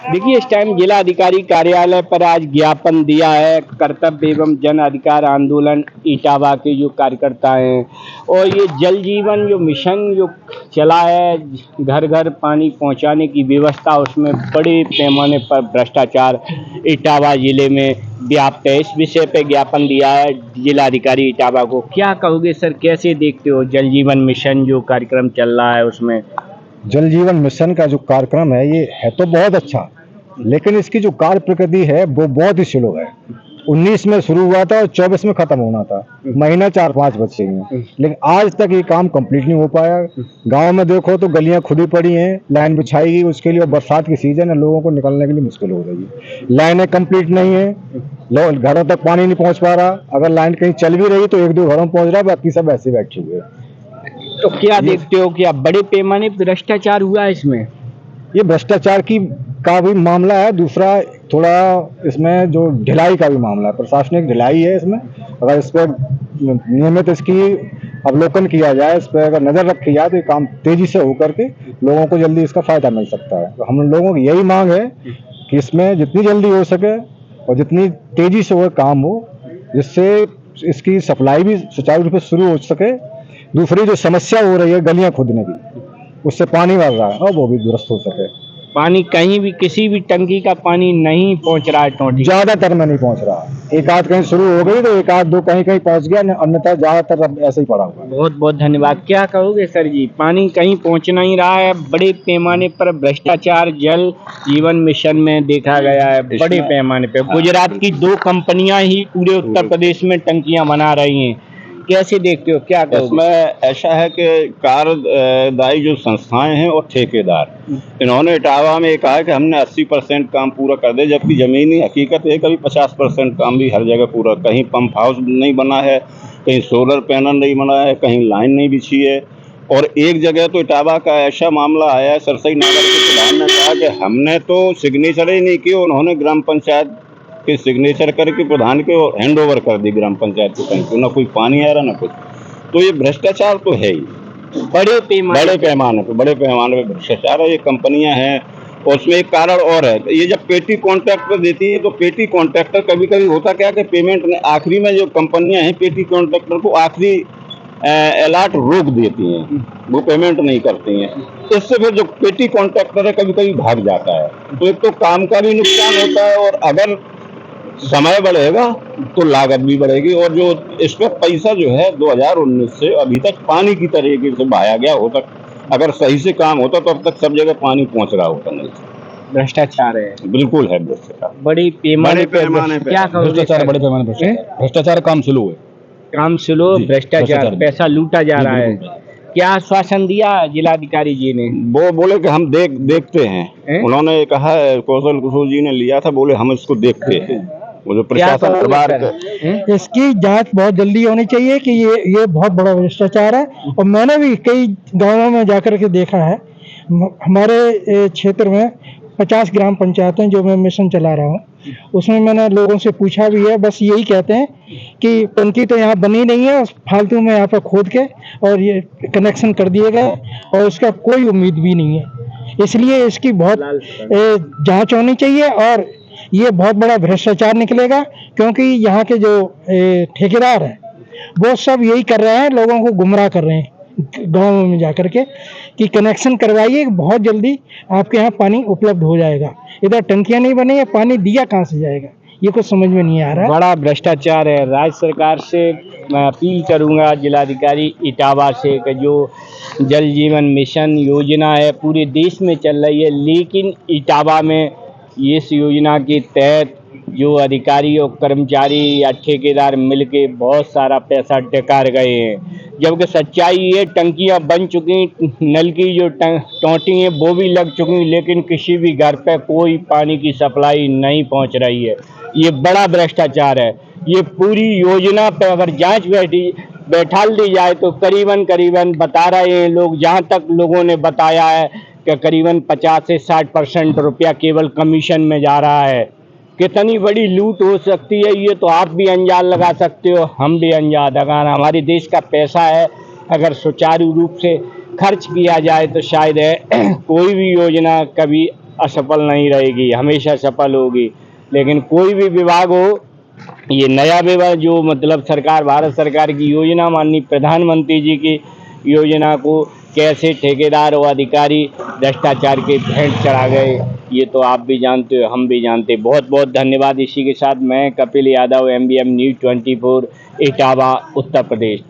देखिए, इस टाइम जिला अधिकारी कार्यालय पर आज ज्ञापन दिया है कर्तव्य एवं जन अधिकार आंदोलन इटावा के जो कार्यकर्ता हैं। और ये जल जीवन जो मिशन जो चला है, घर घर पानी पहुंचाने की व्यवस्था, उसमें बड़े पैमाने पर भ्रष्टाचार इटावा जिले में व्याप्त है। इस विषय पे ज्ञापन दिया है जिला अधिकारी इटावा को। क्या कहोगे सर, कैसे देखते हो जल जीवन मिशन जो कार्यक्रम चल रहा है उसमें? जल जीवन मिशन का जो कार्यक्रम है ये है तो बहुत अच्छा, लेकिन इसकी जो कार्य प्रकृति है वो बहुत ही स्लो है। 19 में शुरू हुआ था और 24 में खत्म होना था, महीना 4-5 बचे हैं, लेकिन आज तक ये काम कंप्लीट नहीं हो पाया। गांव में देखो तो गलियां खुदी पड़ी हैं, लाइन बिछाई गई उसके लिए, बरसात की सीजन है, लोगों को निकलने के लिए मुश्किल हो रही है। लाइनें कंप्लीट नहीं है, लोग घरों तक पानी नहीं पहुंच पा रहा। अगर लाइन कहीं चल भी रही तो 1-2 घरों में पहुंच रहा है, बाकी सब ऐसे बैठे हुए हैं। तो क्या देखते हो कि अब बड़े पैमाने पर भ्रष्टाचार हुआ है इसमें? ये भ्रष्टाचार की का भी मामला है, दूसरा थोड़ा इसमें जो ढिलाई का भी मामला है, प्रशासनिक ढिलाई है इसमें। अगर इस पर नियमित इसकी अवलोकन किया जाए, इस पर अगर नजर रखी जाए तो ये काम तेजी से होकर के लोगों को जल्दी इसका फायदा मिल सकता है। तो हम लोगों की यही मांग है कि इसमें जितनी जल्दी हो सके और जितनी तेजी से वो काम हो, जिससे इसकी सप्लाई भी सुचारू रूप से शुरू हो सके। दूसरी जो समस्या हो रही है गलियां खोदने की, उससे पानी भर रहा है और वो भी दुरुस्त हो सके। पानी कहीं भी किसी भी टंकी का पानी नहीं पहुंच रहा है टोटी? ज्यादातर में नहीं पहुंच रहा, एक आध कहीं शुरू हो गई तो एक आध दो कहीं कहीं पहुंच गया, अन्यथा ज्यादातर अब ऐसे ही पड़ा हुआ है। बहुत बहुत धन्यवाद। क्या कहोगे सर जी, पानी कहीं पहुंच नहीं रहा है, बड़े पैमाने पर भ्रष्टाचार जल जीवन मिशन में देखा गया है। बड़े पैमाने पर गुजरात की 2 कंपनियां ही पूरे उत्तर प्रदेश में टंकियां बना रही हैं। कैसे देखते हो, क्या कहोगे? इसमें ऐसा है कि कार्यदायी जो संस्थाएं हैं और ठेकेदार, इन्होंने इटावा में कहा है कि हमने 80% काम पूरा कर दे, जबकि ज़मीनी हकीकत है कभी 50% काम भी हर जगह पूरा, कहीं पंप हाउस नहीं बना है, कहीं सोलर पैनल नहीं बना है, कहीं लाइन नहीं बिछी है। और एक जगह तो इटावा का ऐसा मामला आया है, सरसई नगर के प्रधान ने कहा कि हमने तो सिग्नेचर ही नहीं किए, उन्होंने ग्राम पंचायत के सिग्नेचर करके प्रधान के हैंड ओवर कर दी ग्राम पंचायत को, कहीं ना कोई पानी आ रहा ना कुछ। तो ये भ्रष्टाचार तो है ही बड़े पैमाने पे भ्रष्टाचार है। ये कंपनियां हैं और उसमें एक कारण और है, ये जब पेटी कॉन्ट्रैक्टर देती है तो पेटी कॉन्ट्रैक्टर कभी कभी होता क्या कि पेमेंट में आखिरी में जो कंपनियां हैं पेटी कॉन्ट्रैक्टर को आखिरी अलॉट रोक देती हैं, वो पेमेंट नहीं करती हैं। इससे फिर जो पेटी कॉन्ट्रैक्टर है कभी कभी भाग जाता है, तो एक तो काम का भी नुकसान होता है और अगर समय बढ़ेगा तो लागत भी बढ़ेगी। और जो इस पर पैसा जो है 2019 से अभी तक पानी की तरीके से बहाया गया होता, अगर सही से काम होता तो अब तक सब जगह पानी पहुंच रहा होता। नहीं, भ्रष्टाचार है, बिल्कुल है भ्रष्टाचार, बड़े पैमाने पे। क्या कहोगे? भ्रष्टाचार बड़े पैमाने पर, भ्रष्टाचार काम स्लो है, काम स्लो, भ्रष्टाचार, पैसा लूटा जा रहा है। क्या आश्वासन दिया जिलाधिकारी जी ने? वो बोले कि हम देखते हैं। उन्होंने कहा है, कौशल कुशल जी ने लिया था, बोले हम इसको देखते हैं। वो जो प्रशासन दरबार इसकी जांच बहुत जल्दी होनी चाहिए कि ये बहुत बड़ा भ्रष्टाचार है। और मैंने भी कई गांवों में जाकर के देखा है, हमारे क्षेत्र में 50 ग्राम पंचायतें जो मैं मिशन चला रहा हूँ, उसमें मैंने लोगों से पूछा भी है, बस यही कहते हैं कि टंकी तो यहाँ बनी नहीं है, फालतू में यहाँ पर खोद के और ये कनेक्शन कर दिए गए और उसका कोई उम्मीद भी नहीं है। इसलिए इसकी बहुत जांच होनी चाहिए और ये बहुत बड़ा भ्रष्टाचार निकलेगा, क्योंकि यहाँ के जो ठेकेदार हैं वो सब यही कर रहे हैं, लोगों को गुमराह कर रहे हैं गाँव में जाकर के कि कनेक्शन करवाइए, बहुत जल्दी आपके यहाँ पानी उपलब्ध हो जाएगा। इधर टंकियां नहीं बनी है, पानी दिया कहाँ से जाएगा, ये कुछ समझ में नहीं आ रहा है। बड़ा भ्रष्टाचार है। राज्य सरकार से मैं अपील करूंगा जिलाधिकारी इटावा से कि जो जल जीवन मिशन योजना है पूरे देश में चल रही है, लेकिन इटावा में इस योजना के तहत जो अधिकारी और कर्मचारी या ठेकेदार मिलके बहुत सारा पैसा टेकार गए हैं, जबकि सच्चाई ये टंकियां बन चुकी, नल की जो टोटी हैं वो भी लग चुकी, लेकिन किसी भी घर पे कोई पानी की सप्लाई नहीं पहुंच रही है। ये बड़ा भ्रष्टाचार है। ये पूरी योजना पे अगर जांच बैठाल दी जाए तो करीबन बता रहे हैं लोग, जहां तक लोगों ने बताया है कि करीबन 50 से 60% रुपया केवल कमीशन में जा रहा है। कितनी बड़ी लूट हो सकती है ये तो आप भी अंदाजा लगा सकते हो, हम भी अंदाजा। अगर हमारे देश का पैसा है, अगर सुचारू रूप से खर्च किया जाए तो शायद कोई भी योजना कभी असफल नहीं रहेगी, हमेशा सफल होगी। लेकिन कोई भी विभाग हो, ये नया विभाग जो मतलब सरकार, भारत सरकार की योजना, माननीय प्रधानमंत्री जी की योजना को कैसे ठेकेदार और अधिकारी भ्रष्टाचार के भेंट चढ़ा गए, ये तो आप भी जानते हो, हम भी जानते हैं। बहुत बहुत धन्यवाद। इसी के साथ मैं कपिल यादव, MBM न्यूज़ 24, इटावा, उत्तर प्रदेश।